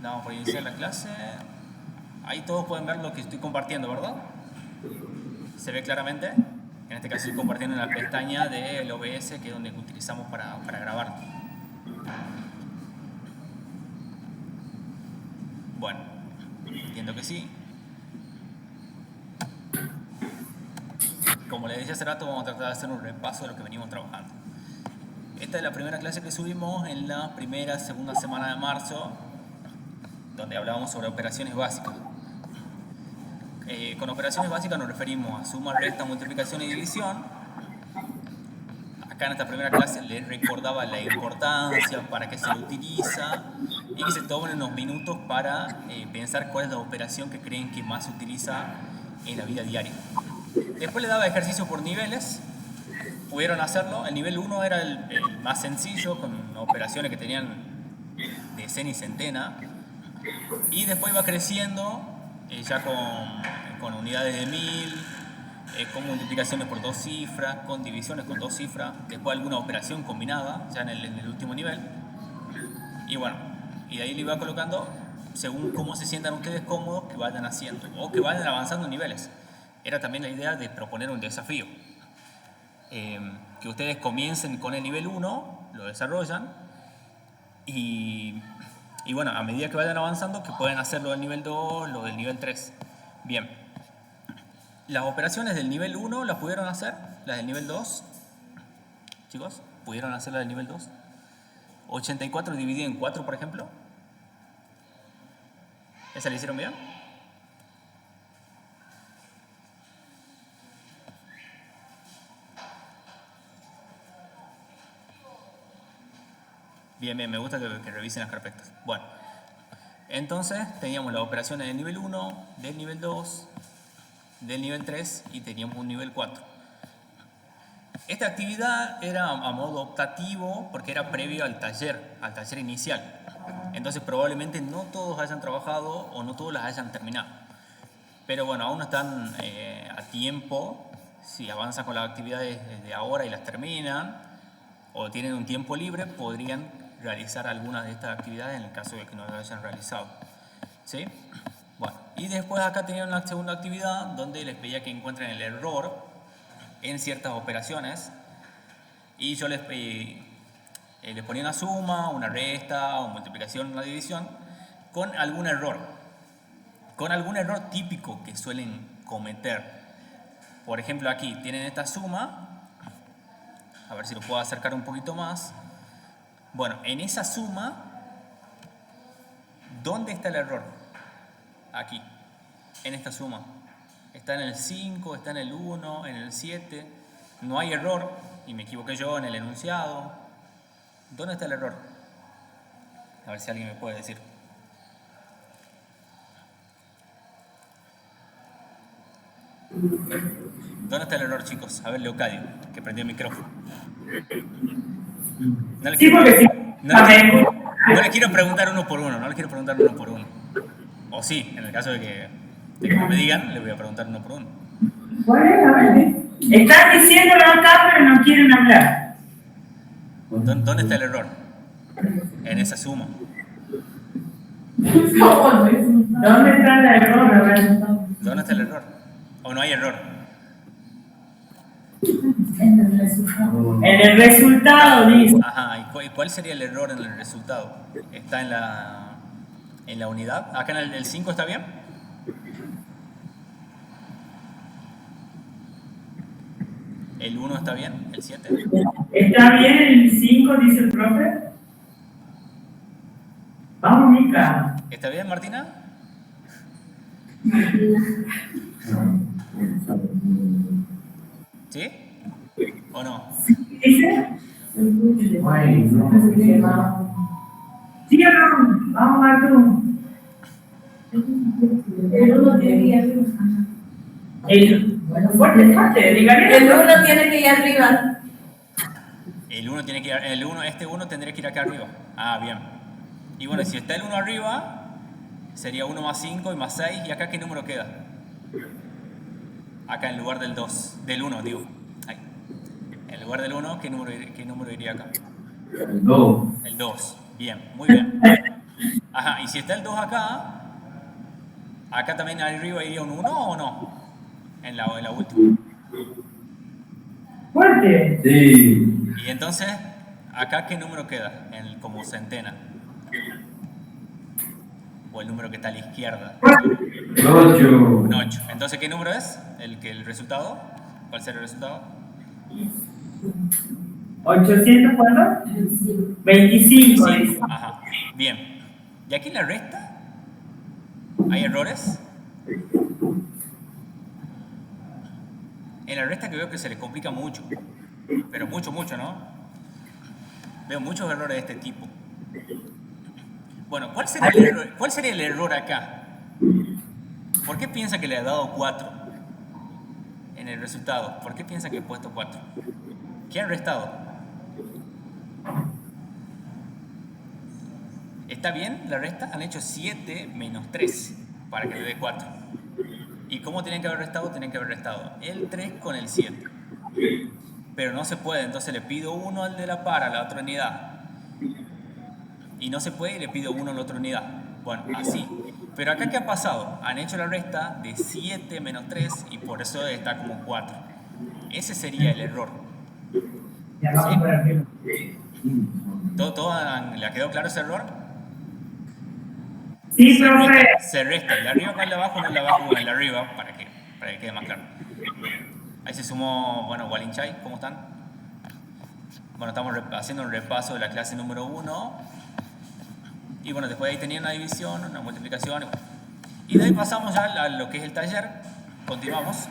Damos por iniciar la clase. Ahí todos pueden ver lo que estoy compartiendo, ¿verdad? ¿Se ve claramente? En este caso estoy compartiendo en la pestaña del OBS, que es donde utilizamos para grabar. Bueno, entiendo que sí. Como les decía hace rato, vamos a tratar de hacer un repaso de lo que venimos trabajando. Esta es la primera clase que subimos en la segunda semana de marzo, donde hablábamos sobre operaciones básicas. Con operaciones básicas nos referimos a suma, resta, multiplicación y división. Acá en esta primera clase les recordaba la importancia, para qué se lo utiliza, y que se tomen unos minutos para pensar cuál es la operación que creen que más se utiliza en la vida diaria. Después les daba ejercicio por niveles. Pudieron hacerlo. El nivel 1 era el más sencillo, con operaciones que tenían decena y centena. Y después iba creciendo ya con unidades de 1000, con multiplicaciones por 2 cifras, con divisiones con 2 cifras, después alguna operación combinada, ya en el último nivel. Y bueno, y de ahí le iba colocando según cómo se sientan ustedes cómodos que vayan haciendo, o que vayan avanzando en niveles. Era también la idea de proponer un desafío. Que ustedes comiencen con el nivel 1, lo desarrollan, y bueno, a medida que vayan avanzando, que pueden hacer lo del nivel 2, lo del nivel 3. Bien. Las operaciones del nivel 1 las pudieron hacer, las del nivel 2. Chicos, ¿pudieron hacer las del nivel 2? 84 dividido en 4, por ejemplo. ¿Esa la hicieron bien? Bien, me gusta que revisen las carpetas. Bueno, entonces teníamos las operaciones del nivel 1, del nivel 2, del nivel 3 y teníamos un nivel 4. Esta actividad era a modo optativo porque era previo al taller inicial. Entonces probablemente no todos hayan trabajado o no todos las hayan terminado. Pero bueno, aún están a tiempo. Si avanzan con las actividades desde ahora y las terminan, o tienen un tiempo libre, podrían realizar algunas de estas actividades en el caso de que no las hayan realizado. ¿Sí? Bueno, y después acá tenían la segunda actividad donde les pedía que encuentren el error en ciertas operaciones, y yo les ponía una suma, una resta, una multiplicación, una división, con algún error típico que suelen cometer. Por ejemplo, aquí tienen esta suma, a ver si lo puedo acercar un poquito más. Bueno, en esa suma, ¿dónde está el error? Aquí, en esta suma. Está en el 5, está en el 1, en el 7. No hay error, y me equivoqué yo en el enunciado. ¿Dónde está el error? A ver si alguien me puede decir. ¿Dónde está el error, chicos? A ver, Leocadio, que prendió el micrófono. No les quiero preguntar uno por uno, O sí, en el caso de que me digan, les voy a preguntar uno por uno. Están diciéndolo acá, pero no quieren hablar. ¿Dónde está el error? En esa suma. ¿Dónde está el error? A ver. ¿Dónde está el error? ¿O no hay error? En el resultado. En el resultado, dice. Ajá, ¿y cuál sería el error en el resultado? ¿Está en la unidad? ¿Acá en el 5 está bien? ¿El 1 está bien? ¿El 7? ¿Está bien el 5, dice el profe? Vamos, Mica. ¿Está bien, Martina? ¿Sí? ¿O no? ¿Dice? Sí o no, vamos a ver tú. El 1 tiene que ir arriba. Bueno, fuerte, dígale. El 1 tiene que ir arriba. Este 1 tendría que ir acá arriba. Ah, bien. Y bueno, si está el 1 arriba, sería 1 más 5 y más 6. ¿Y acá qué número queda? Acá en lugar del 2. Del 1, digo. Ahí. En lugar del 1, ¿qué número iría acá? El 2. El 2. Bien, muy bien. Ajá, y si está el 2 acá, acá también arriba iría un 1 o no, en la última. Fuerte. Sí. Y entonces, acá ¿qué número queda? Como centena. O el número que está a la izquierda. 8. Un 8. Entonces, ¿qué número es? El resultado. ¿Cuál será el resultado? 800, ¿cuánto? 25. dice. Ajá. Bien. ¿Y aquí en la resta? ¿Hay errores? En la resta que veo que se les complica mucho. Pero mucho, mucho, ¿no? Veo muchos errores de este tipo. Bueno, ¿cuál sería el error acá? ¿Por qué piensa que le ha dado 4 en el resultado? ¿Por qué piensa que he puesto 4? ¿Qué han restado? ¿Está bien la resta? Han hecho 7 menos 3 para que le dé 4. ¿Y cómo tienen que haber restado? Tienen que haber restado el 3 con el 7. Pero no se puede, entonces le pido 1 al de la par, a la otra unidad. Y no se puede y le pido 1 a la otra unidad. Bueno, así. Pero acá, ¿qué ha pasado? Han hecho la resta de 7 menos 3 y por eso está como 4. Ese sería el error. Ya vamos por arriba. ¿Le ha quedado claro ese error? Sí, profe. Se resta el de arriba con el de abajo, no el de abajo con el de arriba, para que quede más claro. Ahí se sumó, bueno, Walinchai, ¿cómo están? Bueno, estamos haciendo un repaso de la clase número 1. Y bueno, después de ahí tenía una división, una multiplicación. Y de ahí pasamos ya a lo que es el taller. Continuamos.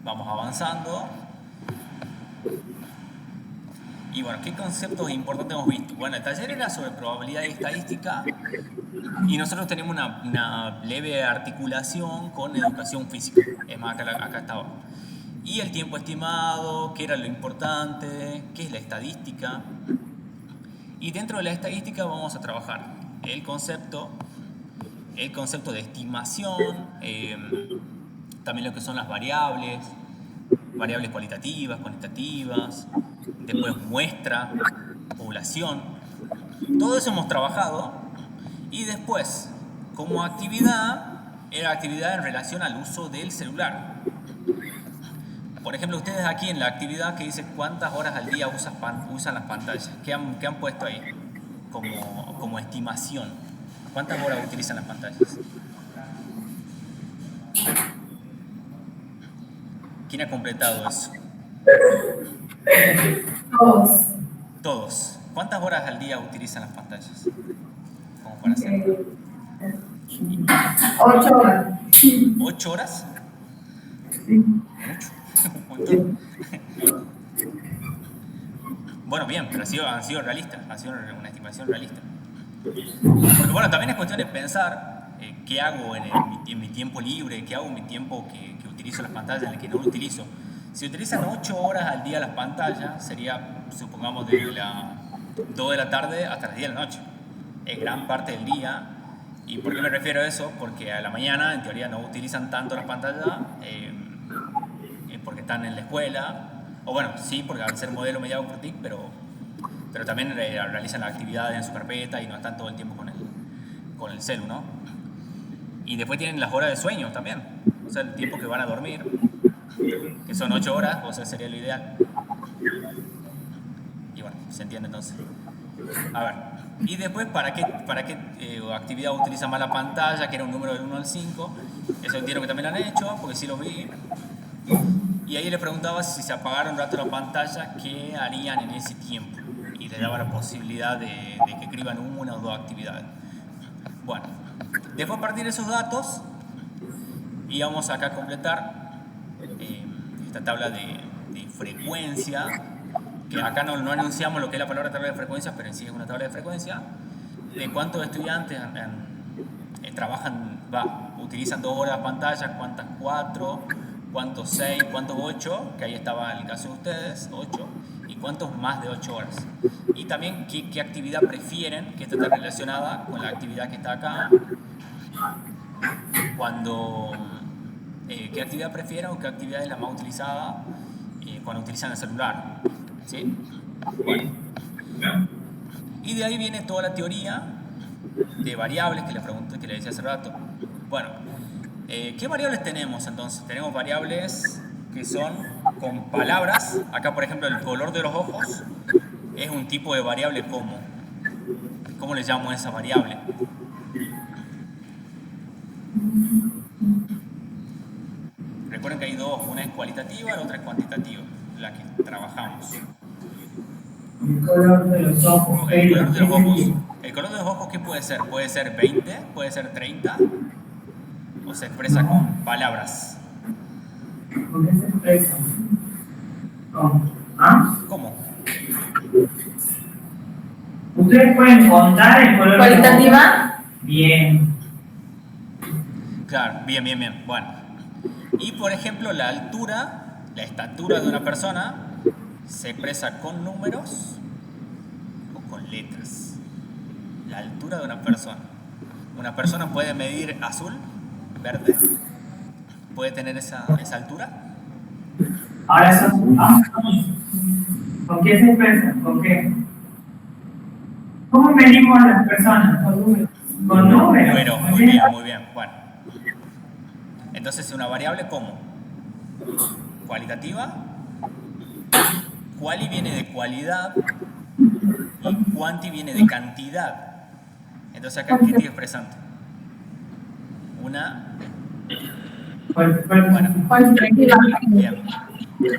Vamos avanzando. Y bueno, ¿qué conceptos importantes hemos visto? Bueno, el taller era sobre probabilidad y estadística. Y nosotros tenemos una leve articulación con educación física. Es más, acá estaba. Y el tiempo estimado, qué era lo importante, qué es la estadística. Y dentro de la estadística vamos a trabajar el concepto de estimación, también lo que son las variables cualitativas, cuantitativas, después muestra, población. Todo eso hemos trabajado y después, como actividad, era actividad en relación al uso del celular. Por ejemplo, ustedes aquí en la actividad que dice cuántas horas al día usan las pantallas. ¿Qué han puesto ahí como estimación? ¿Cuántas horas utilizan las pantallas? ¿Quién ha completado eso? Todos. Todos. ¿Cuántas horas al día utilizan las pantallas? Como para hacer. 8 horas. ¿8 horas? Mucho. Un montón. Bueno, bien, pero han sido realistas, ha sido una estimación realista. Porque bueno, también es cuestión de pensar qué hago en mi tiempo libre, qué hago en mi tiempo que utilizo las pantallas, en el que no lo utilizo. Si utilizan 8 horas al día las pantallas, sería, supongamos, de las 2 de la tarde hasta las 10 de la noche. Es gran parte del día. ¿Y por qué me refiero a eso? Porque a la mañana, en teoría, no utilizan tanto las pantallas, porque están en la escuela, o bueno, sí, porque al ser modelo me llamo por TIC, pero también realizan las actividades en su carpeta y no están todo el tiempo con el celu, ¿no? Y después tienen las horas de sueño también, o sea, el tiempo que van a dormir, que son 8 horas, o sea, sería lo ideal. Y bueno, se entiende entonces. A ver, y después, ¿para qué actividad utilizan más la pantalla, que era un número del 1 al 5? Eso entiendo que también lo han hecho, porque sí lo vi. Y ahí le preguntaba si se apagara un rato la pantalla, ¿qué harían en ese tiempo? Y les daba la posibilidad de que escriban 1 o 2 actividades. Bueno, después a partir de esos datos, íbamos acá a completar esta tabla de frecuencia, que acá no anunciamos lo que es la palabra tabla de frecuencia, pero en sí es una tabla de frecuencia, de cuántos estudiantes utilizan 2 horas de pantalla, cuántas 4, cuántos 6, cuántos 8, que ahí estaba el caso de ustedes, 8, y cuántos más de 8 horas. Y también qué actividad prefieren, que está relacionada con la actividad que está acá, qué actividad prefieren o qué actividad es la más utilizada cuando utilizan el celular. ¿Sí? Bueno. Y de ahí viene toda la teoría de variables que les pregunté, que les decía hace rato. Bueno, ¿qué variables tenemos entonces? Tenemos variables que son con palabras. Acá, por ejemplo, el color de los ojos es un tipo de variable como. ¿Cómo le llamo a esa variable? Recuerden que hay dos, una es cualitativa y la otra es cuantitativa, la que trabajamos. El color de los ojos. El color de los ojos. ¿El color de los ojos qué puede ser? Puede ser 20, puede ser 30, o se expresa con palabras. ¿Con qué se expresa? ¿Ah? ¿Cómo? ¿Ustedes pueden contar el color de los ojos? ¿Cualitativa? Bien. Claro, bien, bien, bien. Bueno. Y por ejemplo, la altura, la estatura de una persona se expresa con números o con letras. La altura de una persona. Una persona puede medir azul, verde, puede tener esa altura. Ahora son. ¿Con qué se expresa? ¿Con qué? ¿Cómo medimos a las personas? Con números. Con números. Bueno, muy bien, muy bien. Bueno. Entonces, una variable como cualitativa, quali viene de cualidad y quanti viene de cantidad. Entonces, acá, ¿qué estoy expresando? Una. Bueno, Cuantitativa. bien.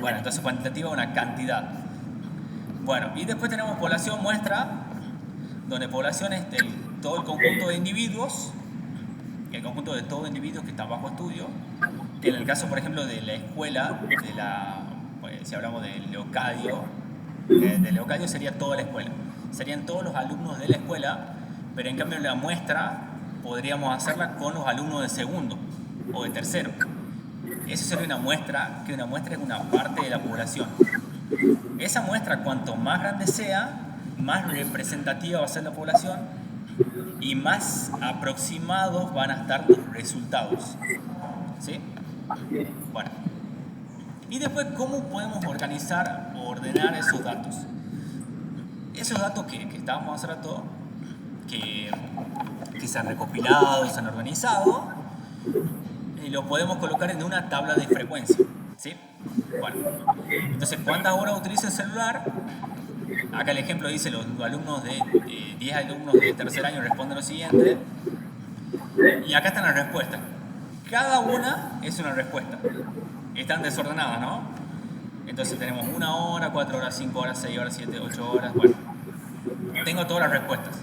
Bueno, entonces cuantitativa una cantidad. Bueno, y después tenemos población muestra, donde población es todo el conjunto de individuos, el conjunto de todos los individuos que están bajo estudio, que en el caso, por ejemplo, de la escuela, pues, si hablamos de Leocadio sería toda la escuela, serían todos los alumnos de la escuela, pero en cambio la muestra podríamos hacerla con los alumnos de segundo o de tercero. Eso sería una muestra, que una muestra es una parte de la población. Esa muestra, cuanto más grande sea, más representativa va a ser la población y más aproximados van a estar los resultados. ¿Sí? Bueno. Y después, ¿cómo podemos organizar o ordenar esos datos? Esos datos que estábamos hace rato, que se han recopilado, se han organizado, lo podemos colocar en una tabla de frecuencia. ¿Sí? Bueno. Entonces, ¿cuántas horas utiliza el celular? Acá el ejemplo dice, los alumnos de 10 alumnos de tercer año responden lo siguiente. Y acá están las respuestas. Cada una es una respuesta. Están desordenadas, ¿no? Entonces tenemos 1 hora, 4 horas, 5 horas, 6 horas, 7, 8 horas. Bueno, tengo todas las respuestas.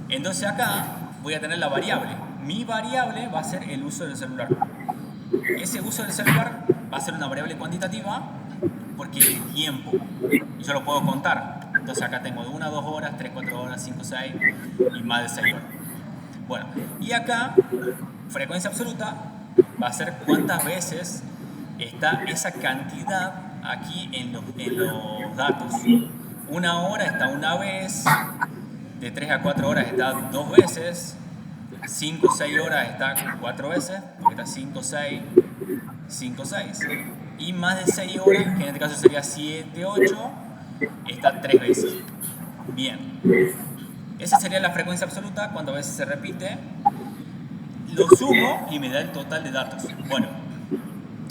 Entonces acá voy a tener la variable. Mi variable va a ser el uso del celular. Ese uso del celular va a ser una variable cuantitativa porque es el tiempo. Y yo lo puedo contar. Entonces acá tengo de 1 a 2 horas, 3, 4 horas, 5, 6 y más de 6 horas. Bueno, y acá, frecuencia absoluta va a ser cuántas veces está esa cantidad aquí en los datos. 1 hora está una vez, de 3 a 4 horas está 2 veces, 5 o 6 horas está 4 veces, porque está 5, 6, 5, 6. Y más de 6 horas, que en este caso sería 7, 8, está 3 veces. Bien. Esa sería la frecuencia absoluta, cuántas veces se repite. Lo sumo y me da el total de datos. Bueno,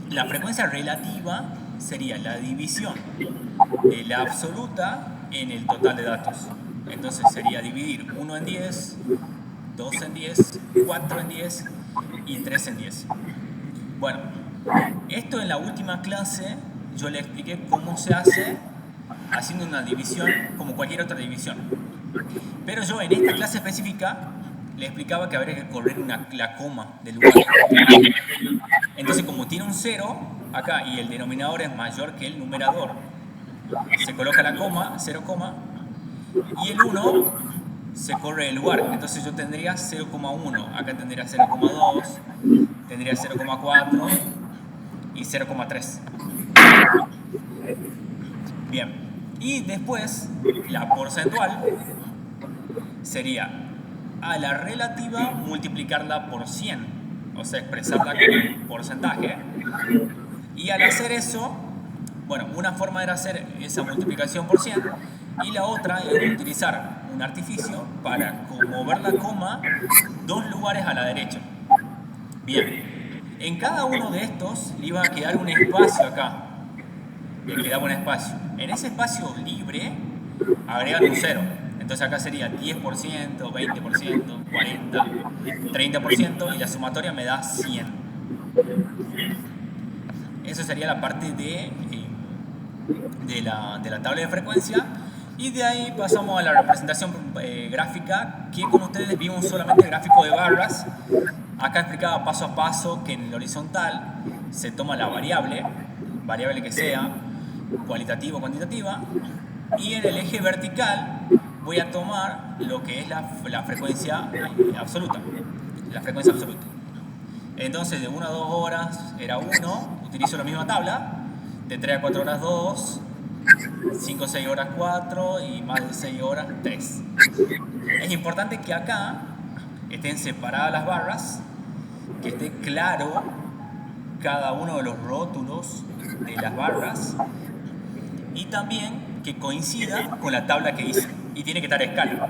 la frecuencia relativa sería la división de la absoluta en el total de datos. Entonces sería dividir 1 en 10, 2 en 10, 4 en 10 y 3 en 10. Bueno, esto en la última clase yo le expliqué cómo se hace haciendo una división como cualquier otra división. Pero yo en esta clase específica le explicaba que habría que correr la coma del lugar. Entonces, como tiene un 0 acá y el denominador es mayor que el numerador, se coloca la coma, 0, y el 1 se corre el lugar. Entonces yo tendría 0,1, acá tendría 0,2, tendría 0,4 y 0,3. Bien, y después la porcentual sería a la relativa multiplicarla por 100, o sea, expresarla como porcentaje. Y al hacer eso, bueno, una forma era hacer esa multiplicación por 100 y la otra era utilizar un artificio para mover la coma 2 lugares a la derecha. Bien, en cada uno de estos le iba a quedar un espacio acá. Le quedaba un espacio. En ese espacio libre agregan un 0. Entonces acá sería 10%, 20%, 40%, 30% y la sumatoria me da 100. Eso sería la parte de la tabla de frecuencia. Y de ahí pasamos a la representación gráfica, que con ustedes vimos solamente el gráfico de barras. Acá explicaba paso a paso que en el horizontal se toma la variable que sea, cualitativa o cuantitativa, y en el eje vertical voy a tomar lo que es la frecuencia absoluta. La frecuencia absoluta. Entonces de 1 a 2 horas era 1, utilizo la misma tabla, de 3 a 4 horas 2, 5 a 6 horas 4 y más de 6 horas 3. Es importante que acá estén separadas las barras, que esté claro cada uno de los rótulos de las barras y también que coincida con la tabla que hice. Y tiene que estar a escala,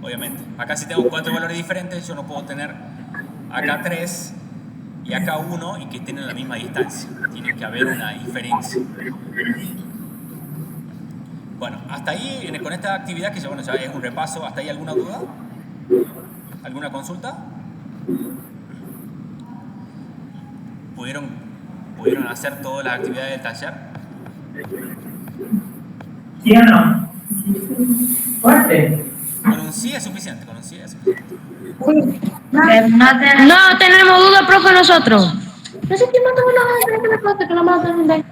obviamente. Acá si tengo 4 valores diferentes, yo no puedo tener acá 3 y acá 1 y que tengan la misma distancia. Tiene que haber una diferencia. Bueno, hasta ahí con esta actividad que ya es un repaso. ¿Hasta ahí alguna duda? ¿Alguna consulta? ¿Pudieron hacer todas las actividades del taller? ¿Sí o no? Fuerte. Con un sí es suficiente, con un sí es suficiente. No tenemos duda, profe, nosotros. No sé quién mató la que la matan de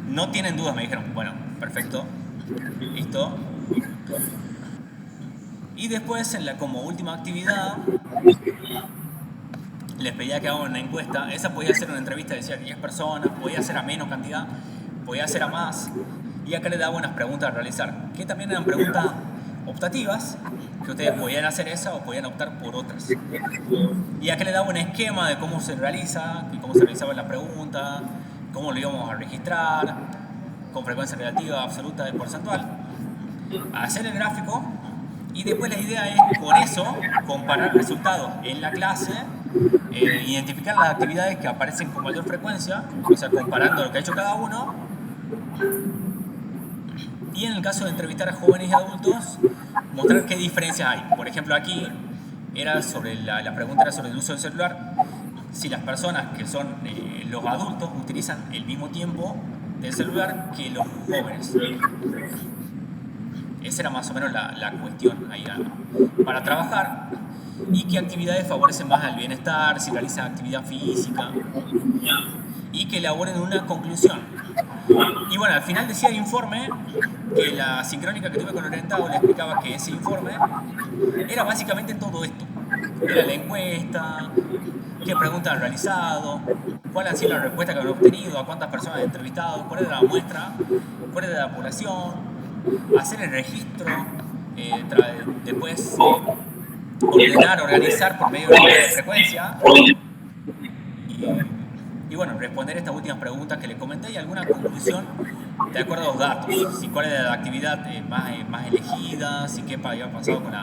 No tienen dudas, me dijeron. Bueno, perfecto. Listo. Y después, como última actividad, les pedía que hagan una encuesta. Esa podía ser una entrevista, decía 10 personas, podía ser a menos cantidad, podía ser a más. Y acá les daba unas preguntas a realizar, que también eran preguntas optativas, que ustedes podían hacer esa o podían optar por otras. Y acá les daba un esquema de cómo se realiza, cómo se realizaba la pregunta, cómo lo íbamos a registrar, con frecuencia relativa, absoluta y porcentual. Hacer el gráfico y después la idea es con eso comparar resultados en la clase, identificar las actividades que aparecen con mayor frecuencia, o sea, comparando lo que ha hecho cada uno. Y en el caso de entrevistar a jóvenes y adultos, mostrar qué diferencias hay. Por ejemplo, aquí era sobre la pregunta era sobre el uso del celular. Si las personas que son los adultos utilizan el mismo tiempo del celular que los jóvenes. Esa era más o menos la cuestión ahí para trabajar. Y qué actividades favorecen más al bienestar, si realizan actividad física. Y que elaboren una conclusión. Y bueno, al final decía el informe que la sincrónica que tuve con Orientado le explicaba que ese informe era básicamente todo esto. Era la encuesta, qué preguntas han realizado, cuál ha sido la respuesta que han obtenido, a cuántas personas han entrevistado, cuál era la muestra, cuál era la población, hacer el registro, después organizar por medio de la frecuencia y bueno, responder estas últimas preguntas que les comenté y alguna conclusión de acuerdo a los datos, si cuál era la actividad más elegida, si qué había pasado con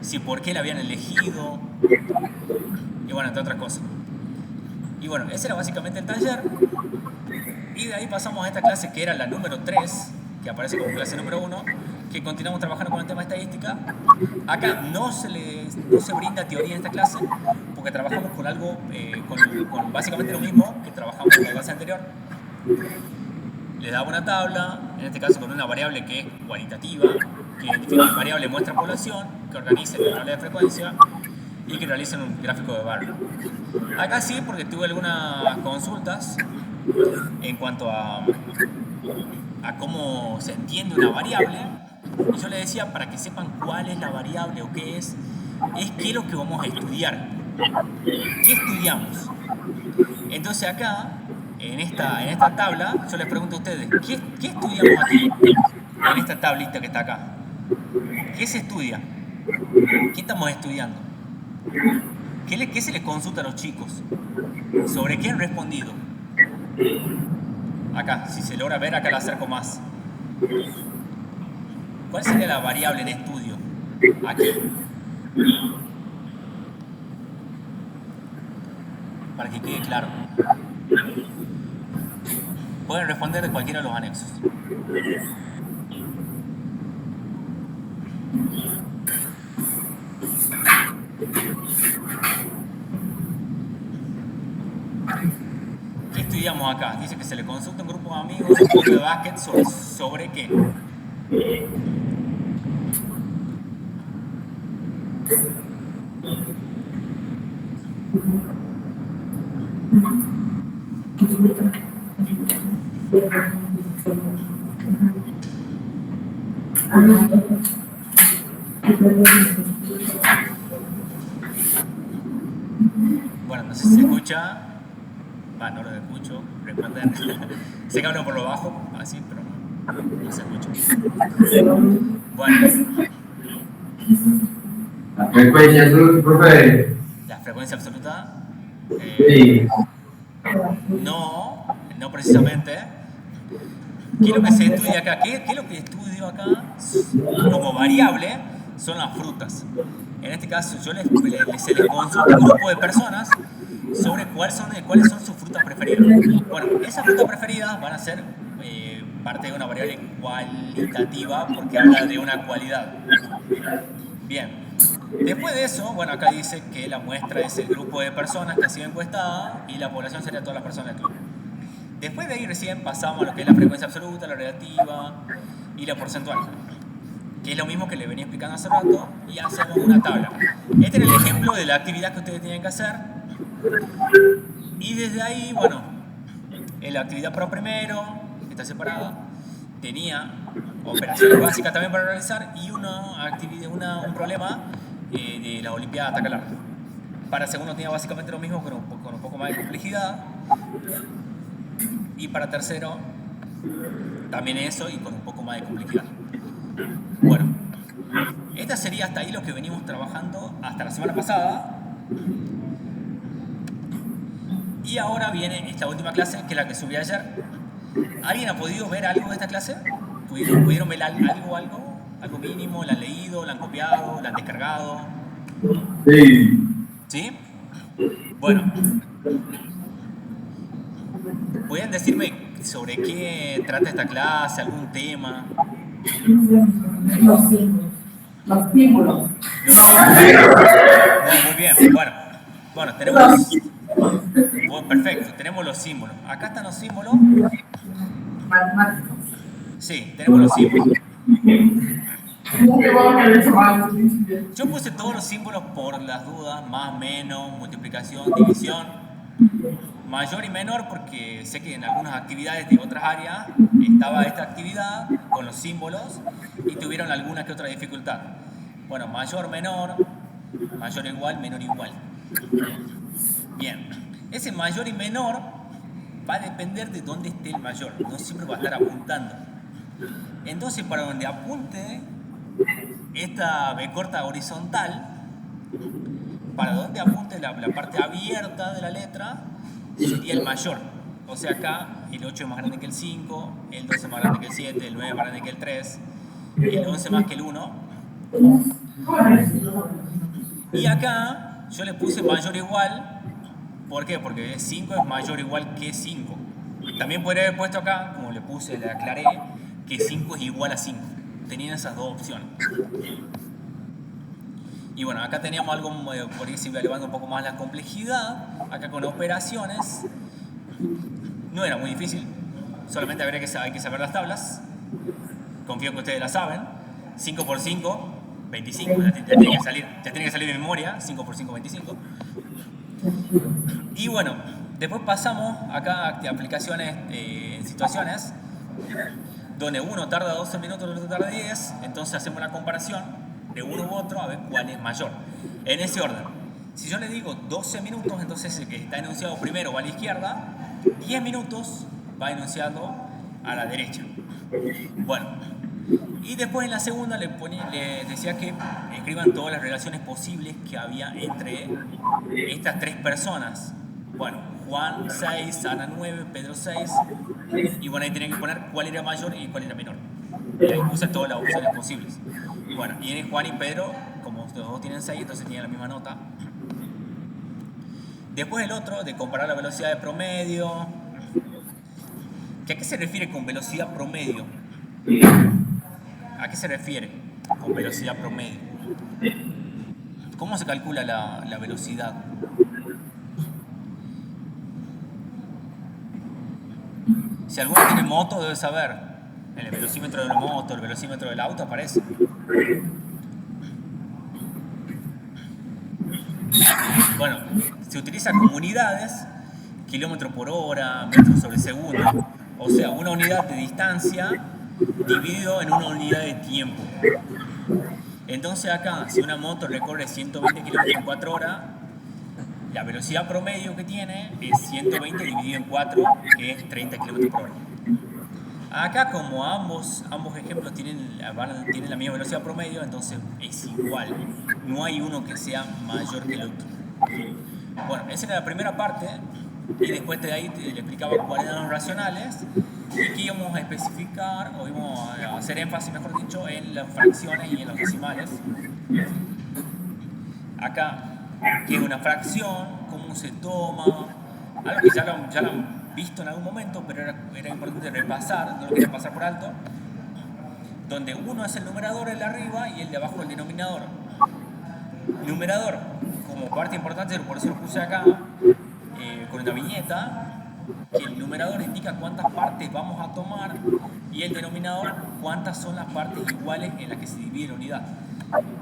si por qué la habían elegido y bueno, entre otras cosas. Y bueno, ese era básicamente el taller y de ahí pasamos a esta clase que era la número 3, que aparece como clase número 1, que continuamos trabajando con el tema de estadística. Acá no se brinda teoría en esta clase, porque trabajamos con algo, con básicamente lo mismo que trabajamos en la clase anterior. Le daba una tabla, en este caso con una variable que es cualitativa, que identifica la variable muestra población, que organice la tabla de frecuencia y que realicen un gráfico de barra. Acá sí, porque tuve algunas consultas en cuanto a cómo se entiende una variable. Y yo les decía, para que sepan cuál es la variable o qué es qué es lo que vamos a estudiar. ¿Qué estudiamos? Entonces acá, en esta tabla, yo les pregunto a ustedes, ¿qué estudiamos aquí? En esta tablita que está acá. ¿Qué se estudia? ¿Qué estamos estudiando? ¿Qué se les consulta a los chicos? ¿Sobre qué han respondido? Acá, si se logra ver, acá lo acerco más. ¿Cuál sería la variable de estudio aquí? Para que quede claro. Pueden responder de cualquiera de los anexos. ¿Qué estudiamos acá? Dice que se le consulta a un grupo de amigos un juego de básquet sobre qué. Bueno, no sé si se escucha. No lo escucho. Responder. Sé que hablo por lo bajo, así, pero no se escucha. Bueno, La frecuencia azul, profe. la frecuencia absoluta. Sí. No precisamente. ¿Qué es lo que se estudia acá? ¿Qué es lo que estudio acá como variable? Son las frutas. En este caso, se les consulta a un grupo de personas sobre cuáles son sus frutas preferidas. Bueno, esas frutas preferidas van a ser parte de una variable cualitativa porque habla de una cualidad. Bien. Después de eso, bueno, acá dice que la muestra es el grupo de personas que ha sido encuestada y la población sería todas las personas del club. Después de ahí recién pasamos a lo que es la frecuencia absoluta, la relativa y la porcentual, que es lo mismo que le venía explicando hace rato, y hacemos una tabla. Este es el ejemplo de la actividad que ustedes tienen que hacer. Y desde ahí, bueno, en la actividad pro primero, que está separada, tenía operaciones básicas también para realizar y un problema de la Olimpiada de Ataque al Arco. Para segundo tenía básicamente lo mismo, pero con un poco más de complejidad. Y para tercero, también eso y con un poco más de complejidad. Bueno, esta sería hasta ahí lo que venimos trabajando hasta la semana pasada. Y ahora viene esta última clase, que es la que subí ayer. ¿Alguien ha podido ver algo de esta clase? ¿Pudieron ver algo mínimo? ¿La han leído? ¿La han copiado? ¿La han descargado? Sí. ¿Sí? Bueno. ¿Pueden decirme sobre qué trata esta clase? ¿Algún tema? Los símbolos. Los símbolos. Muy bien. Bueno, tenemos... Bueno, perfecto, tenemos los símbolos. Acá están los símbolos. Matemáticos. Sí, tenemos los símbolos. Yo puse todos los símbolos por las dudas, más, menos, multiplicación, división, mayor y menor, porque sé que en algunas actividades de otras áreas estaba esta actividad con los símbolos y tuvieron alguna que otra dificultad. Bueno, mayor, menor, mayor igual, menor igual. Bien, ese mayor y menor va a depender de dónde esté el mayor, no siempre va a estar apuntando. Entonces, para donde apunte esta B corta horizontal, para donde apunte la parte abierta de la letra, sería el mayor. O sea, acá el 8 es más grande que el 5, el 12 es más grande que el 7, el 9 es más grande que el 3, el 11 más que el 1. Y acá yo le puse mayor o igual. ¿Por qué? Porque 5 es mayor o igual que 5. También podría haber puesto acá, como le aclaré, que 5 es igual a 5. Tenían esas dos opciones. Y bueno, acá teníamos algo, por ahí se iba elevando un poco más la complejidad. Acá con operaciones no era muy difícil. Solamente hay que saber las tablas. Confío que ustedes las saben. 5 por 5, 25. Ya tiene que salir de memoria. 5 por 5, 25. Y bueno, después pasamos acá a aplicaciones en situaciones donde uno tarda 12 minutos, el otro tarda 10, entonces hacemos la comparación de uno u otro a ver cuál es mayor. En ese orden. Si yo le digo 12 minutos, entonces el que está enunciado primero va a la izquierda, 10 minutos va enunciado a la derecha. Bueno, y después en la segunda le decía que escriban todas las relaciones posibles que había entre estas tres personas. Bueno, Juan 6, Ana 9, Pedro 6. Y bueno, ahí tenían que poner cuál era mayor y cuál era menor. Usa todas las opciones posibles. Bueno, y en Juan y Pedro, como los dos tienen 6, entonces tienen la misma nota. Después el otro, de comparar la velocidad de promedio. ¿A qué se refiere con velocidad promedio? ¿A qué se refiere con velocidad promedio? ¿Cómo se calcula la velocidad? Si alguno tiene moto, debe saber. En el velocímetro de la moto, el velocímetro del auto aparece. Bueno, se utiliza como unidades, kilómetro por hora, metro sobre segundo. O sea, una unidad de distancia dividido en una unidad de tiempo. Entonces acá, si una moto recorre 120 kilómetros en 4 horas, la velocidad promedio que tiene es 120 dividido en 4, que es 30 kilómetros por hora. Acá, como ambos ejemplos tienen la misma velocidad promedio, entonces es igual. No hay uno que sea mayor que el otro. Bueno, esa era la primera parte. Y después de ahí le explicaba cuáles eran los racionales. Y que íbamos a especificar, o íbamos a hacer énfasis, mejor dicho, en las fracciones y en los decimales. Acá, ¿qué es una fracción? ¿Cómo se toma? Algo que ya lo han visto en algún momento, pero era importante repasar, no lo quería pasar por alto. Donde uno es el numerador, el de arriba, y el de abajo el denominador. Numerador, como parte importante, por eso lo puse acá, con una viñeta, que el numerador indica cuántas partes vamos a tomar y el denominador cuántas son las partes iguales en las que se divide la unidad.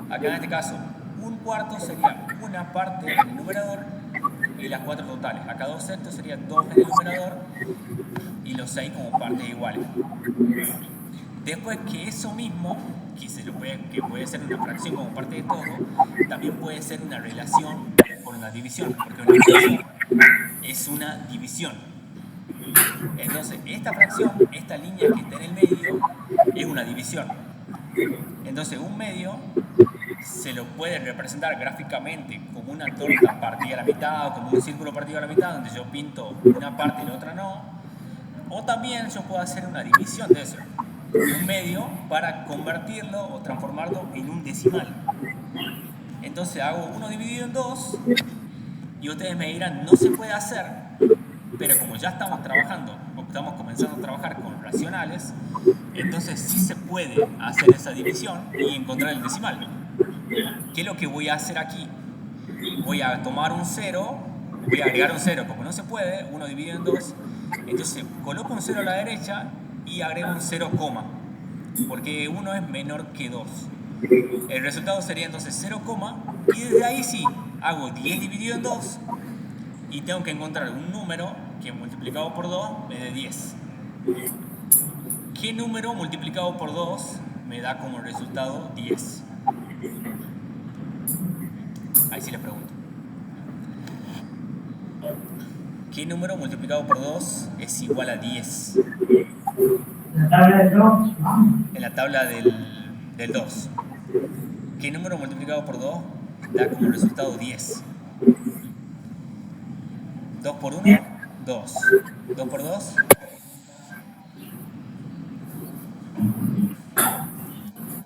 Acá en este caso, un cuarto sería una parte en el numerador y las 4 totales. Acá 2 sextos serían 2 en el numerador y los 6 como partes iguales. Después que eso mismo, que puede ser una fracción como parte de todo, también puede ser una relación con una división, porque una fracción es una división. Entonces, esta fracción, esta línea que está en el medio, es una división. Entonces, un medio se lo puede representar gráficamente como una torta partida a la mitad o como un círculo partido a la mitad, donde yo pinto una parte y la otra no. O también yo puedo hacer una división de eso, un medio, para convertirlo o transformarlo en un decimal. Entonces hago 1 dividido en 2 y ustedes me dirán, no se puede hacer, pero como ya estamos trabajando o estamos comenzando a trabajar con racionales, entonces sí se puede hacer esa división y encontrar el decimal. ¿Qué es lo que voy a hacer aquí? Voy a tomar un 0, voy a agregar un 0, como no se puede, 1 dividido en 2, entonces coloco un 0 a la derecha y agrego un 0, porque 1 es menor que 2. El resultado sería entonces 0, y desde ahí sí, hago 10 dividido en 2 y tengo que encontrar un número que multiplicado por 2 me dé 10. ¿Qué número multiplicado por 2 me da como resultado 10? Ahí sí les pregunto. ¿Qué número multiplicado por 2 es igual a 10? La tabla de 2, vamos. En la tabla del 2. ¿Qué número multiplicado por 2 da como resultado 10? 2 por 1, 2. 2 por 2.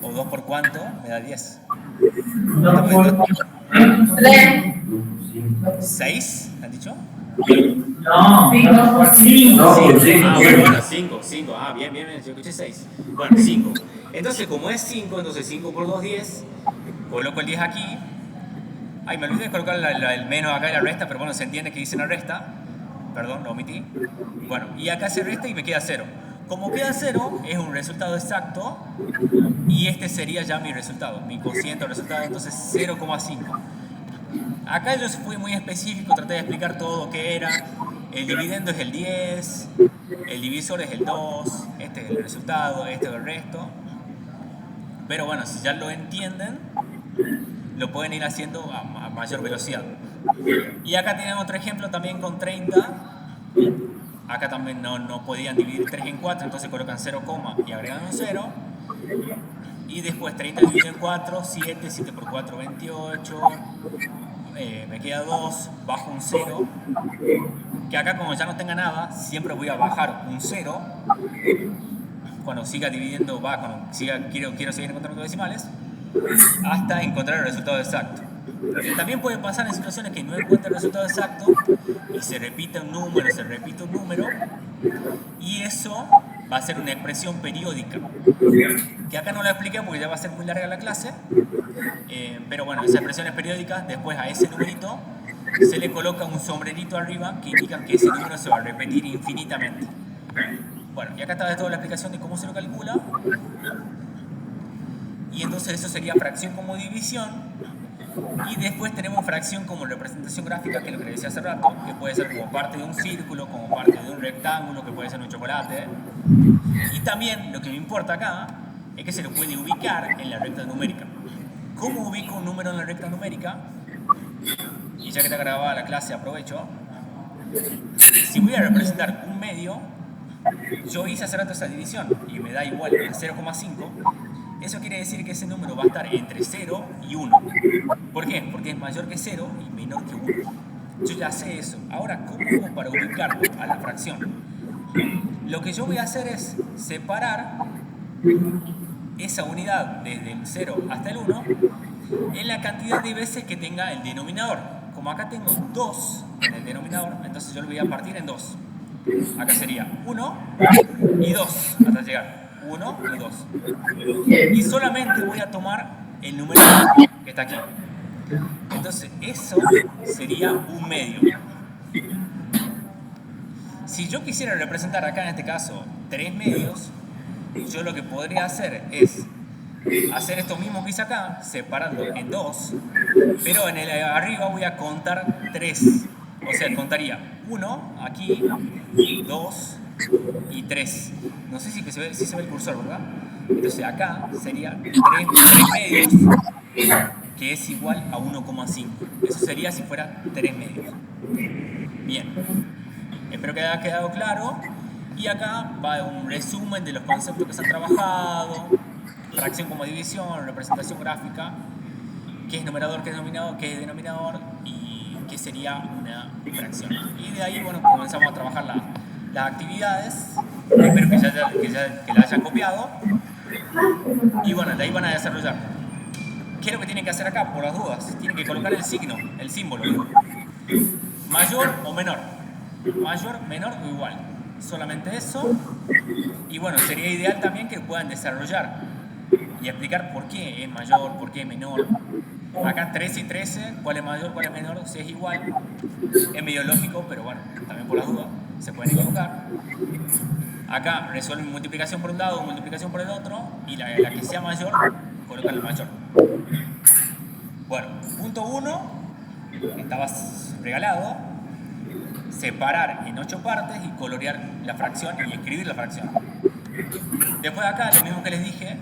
¿O 2 por cuánto? Me da 10. 2 por 3. 6, ¿han dicho? No, 2 por 5. No, por 5. Ah, bueno, 5. Ah, bien, yo escuché 6. Bueno, 5. Entonces, como es 5, entonces 5 por 2, 10. Coloco el 10 aquí. Ay, me olvidé de colocar el menos acá y la resta, pero bueno, se entiende que dice la resta. Perdón, lo omití. Bueno, y acá se resta y me queda 0. Como queda 0, es un resultado exacto y este sería ya mi resultado, mi cociente o resultado, entonces 0,5. Acá yo fui muy específico, traté de explicar todo lo que era. El dividendo es el 10, el divisor es el 2, este es el resultado, este es el resto. Pero bueno, si ya lo entienden, lo pueden ir haciendo a mayor velocidad. Y acá tienen otro ejemplo también con 30. Acá también no podían dividir 3 en 4, entonces colocan 0, y agregan un 0. Y después 30 dividido en 4, 7, 7 por 4, 28. Me queda 2, bajo un 0. Que acá como ya no tenga nada, siempre voy a bajar un 0. cuando siga dividiendo, quiero seguir encontrando decimales, hasta encontrar el resultado exacto. También puede pasar en situaciones que no encuentre el resultado exacto y se repite un número, y eso va a ser una expresión periódica, que acá no la expliqué porque ya va a ser muy larga la clase, pero bueno, esas expresiones periódicas, después a ese numerito se le coloca un sombrerito arriba que indica que ese número se va a repetir infinitamente. Bueno, y acá está toda la explicación de cómo se lo calcula. Y entonces eso sería fracción como división. Y después tenemos fracción como representación gráfica, que es lo que les decía hace rato, que puede ser como parte de un círculo, como parte de un rectángulo, que puede ser un chocolate. Y también lo que me importa acá es que se lo puede ubicar en la recta numérica. ¿Cómo ubico un número en la recta numérica? Y ya que está grabada la clase, aprovecho. Si voy a representar un medio, yo hice hace rato esa división y me da igual a 0,5. Eso quiere decir que ese número va a estar entre 0 y 1. ¿Por qué? Porque es mayor que 0 y menor que 1. Yo ya sé eso. Ahora, ¿cómo hago para ubicarlo a la fracción? Lo que yo voy a hacer es separar esa unidad desde el 0 hasta el 1 en la cantidad de veces que tenga el denominador. Como acá tengo 2 en el denominador, entonces yo lo voy a partir en 2. Acá sería 1 y 2 hasta llegar. 1 y 2. Y solamente voy a tomar el número que está aquí. Entonces, eso sería un medio. Si yo quisiera representar acá, en este caso, 3 medios, yo lo que podría hacer es hacer esto mismo que hice acá, separando en 2, pero en el arriba voy a contar 3. O sea, contaría 1 aquí, 2 y 3. No sé si se ve el cursor, ¿verdad? Entonces acá sería 3 medios, que es igual a 1,5. Eso sería si fuera 3 medios. Bien. Espero que haya quedado claro. Y acá va un resumen de los conceptos que se han trabajado. Fracción como división, representación gráfica, qué es numerador, qué es denominador y qué sería una fracción. Y de ahí, bueno, comenzamos a trabajar las actividades. Espero que la hayan copiado. Y bueno, de ahí van a desarrollar. ¿Qué es lo que tienen que hacer acá? Por las dudas, tienen que colocar el signo, el símbolo. Mayor o menor. Mayor, menor o igual. Solamente eso. Y bueno, sería ideal también que puedan desarrollar y explicar por qué es mayor, por qué es menor. Acá 13 y 13, cuál es mayor, cuál es menor, si es igual. Es medio lógico, pero bueno, también por las dudas se pueden equivocar. Acá resuelven multiplicación por un lado, multiplicación por el otro, y la que sea mayor, colocan el mayor. Bueno, punto 1, estaba regalado, separar en 8 partes y colorear la fracción y escribir la fracción. Después acá, lo mismo que les dije,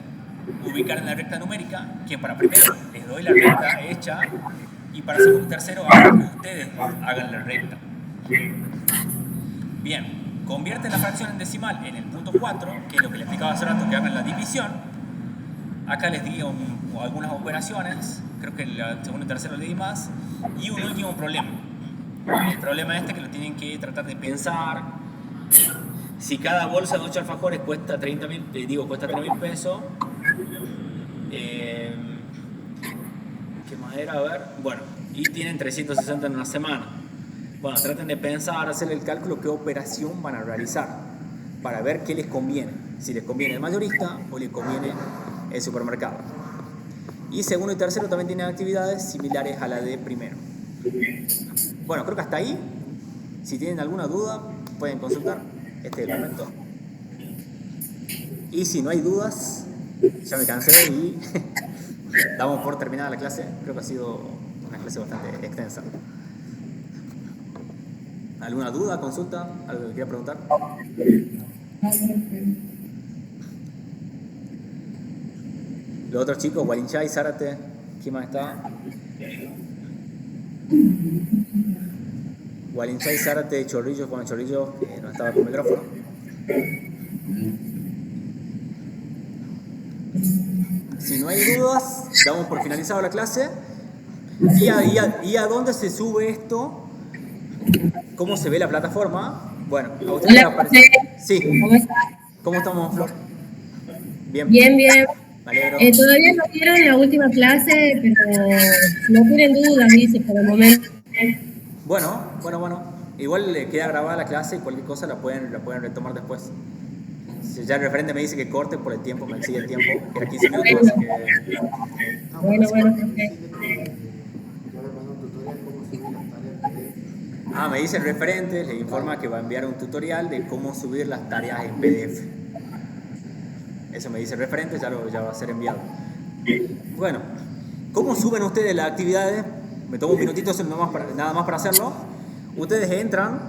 ubicar en la recta numérica, que para primero les doy la recta hecha, y para segundo y tercero hagan que ustedes hagan la recta. Bien, convierten la fracción en decimal en el punto 4, que es lo que les explicaba hace rato, que hagan la división. Acá les di algunas operaciones, creo que el segundo y tercero les di más, y un último problema. El problema que lo tienen que tratar de pensar. Si cada bolsa de 8 alfajores cuesta 3.000 pesos, ¿qué más era? A ver, bueno, y tienen 360 en una semana. Bueno, traten de pensar, hacer el cálculo qué operación van a realizar para ver qué les conviene. Si les conviene el mayorista o les conviene el supermercado. Y segundo y tercero también tienen actividades similares a la de primero. Bueno, creo que hasta ahí. Si tienen alguna duda, pueden consultar. Este es el momento. Y si no hay dudas, ya me cansé y damos por terminada la clase. Creo que ha sido una clase bastante extensa. ¿Alguna duda, consulta? ¿Algo que quiera preguntar? Los otros chicos, Walinchay, Zárate, ¿quién más está? Walinchay, Zárate, Chorrillo, Juan Chorrillo, que no estaba con micrófono. Si no hay dudas, damos por finalizado la clase. ¿Y a dónde se sube esto? ¿Cómo se ve la plataforma? Bueno, a ustedes les aparece. Sí. ¿Cómo estamos, Flor? Bien. Bien, bien. Me alegro. Todavía no vieron la última clase, pero no tienen dudas, dice, por el momento. Bueno. Igual le queda grabada la clase y cualquier cosa la pueden retomar después. Si ya el referente me dice que corte por el tiempo, me exige el tiempo, que era 15 minutos, así que... Bueno, perfecto. Me dice el referente, le informa que va a enviar un tutorial de cómo subir las tareas en PDF. Eso me dice el referente, ya va a ser enviado. Bueno, ¿cómo suben ustedes las actividades? Me tomo un minutito nada más para hacerlo. Ustedes entran,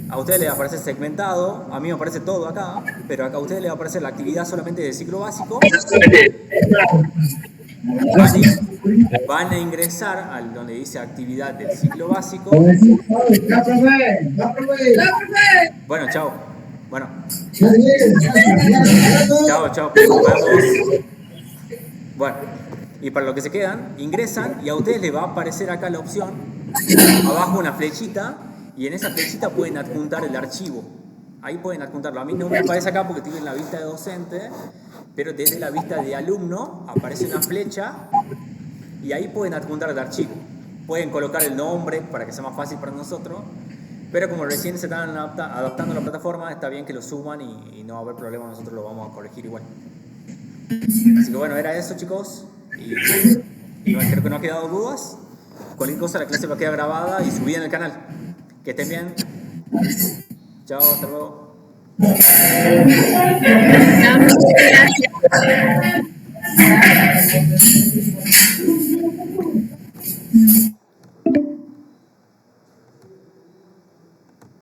a ustedes les aparece segmentado, a mí me aparece todo acá, pero acá a ustedes les aparece la actividad solamente del ciclo básico. Van a ingresar al donde dice actividad del ciclo básico. Bueno, chao. Bueno. Chao. Nos vemos. Bueno, y para los que se quedan, ingresan y a ustedes les va a aparecer acá la opción, abajo una flechita, y en esa flechita pueden adjuntar el archivo. Ahí pueden adjuntarlo. A mí no me aparece acá porque estoy en la vista de docente, pero desde la vista de alumno aparece una flecha y ahí pueden adjuntar el archivo. Pueden colocar el nombre para que sea más fácil para nosotros, pero como recién se están adaptando a la plataforma, está bien que lo suban y no va a haber problema, nosotros lo vamos a corregir igual. Así que bueno, era eso, chicos, y creo que no ha quedado dudas. Cualquier cosa, la clase va a quedar grabada y subida en el canal. Que estén bien. Chao, hasta luego. Gracias.